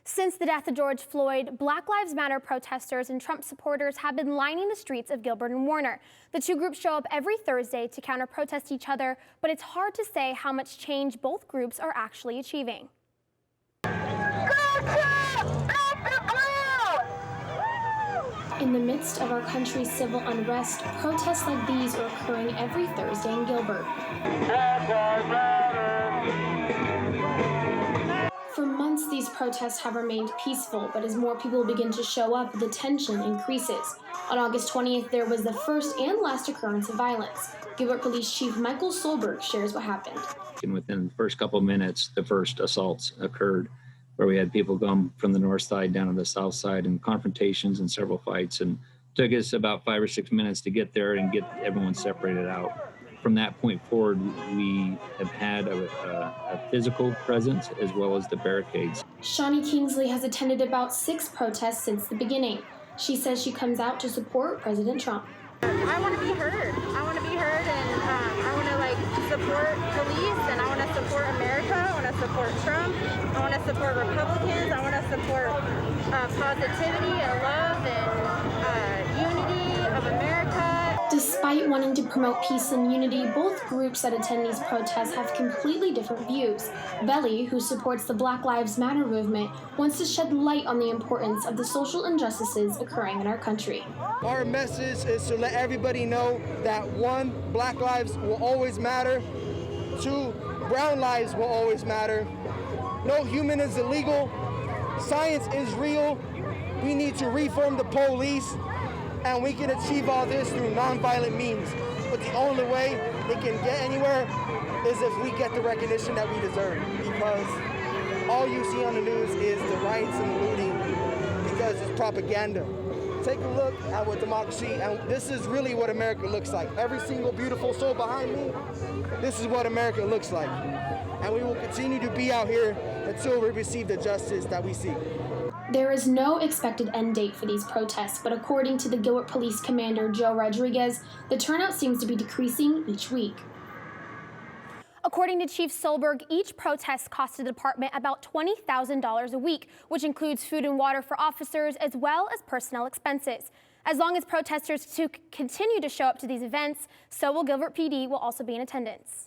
Since the death of George Floyd, Black Lives Matter protesters and Trump supporters have been lining the streets of Gilbert and Warner. The two groups show up every Thursday to counter-protest each other, but it's hard to say how much change both groups are actually achieving. In the midst of our country's civil unrest, protests like these are occurring every Thursday in Gilbert. For months, these protests have remained peaceful, but as more people begin to show up, the tension increases. On August 20th, there was the first and last occurrence of violence. Gilbert Police Chief Michael SOELBERG shares what happened. And within the first couple of minutes, the first assaults occurred, where we had people come from the north side down to the south side and confrontations and several fights. And it took us about 5 or 6 minutes to get there and get everyone separated out. From that point forward, we have had a physical presence as well as the barricades. SHAWNI KINGSLEY has attended about 6 protests since the beginning. She says she comes out to support President Trump. I want to be heard. I want to be heard, and I want to support police, and I want to support America. I want to support Trump. I want to support Republicans. I want to support positivity and love and unity of America. Despite wanting to promote peace and unity, both groups that attend these protests have completely different views. VELI, who supports the Black Lives Matter movement, wants to shed light on the importance of the social injustices occurring in our country. Our message is to let everybody know that 1, Black lives will always matter. 2, brown lives will always matter. No human is illegal. Science is real. We need to reform the police. And we can achieve all this through nonviolent means. But the only way they can get anywhere is if we get the recognition that we deserve. Because all you see on the news is the riots and the looting, because it's propaganda. Take a look at what democracy, and this is really what America looks like. Every single beautiful soul behind me, this is what America looks like. And we will continue to be out here until we receive the justice that we seek. There is no expected end date for these protests, but according to the Gilbert Police Commander Joe Rodriguez, the turnout seems to be decreasing each week. According to Chief SOELBERG, each protest costs the department about $20,000 a week, which includes food and water for officers as well as personnel expenses. As long as protesters continue to show up to these events, so will Gilbert PD will also be in attendance.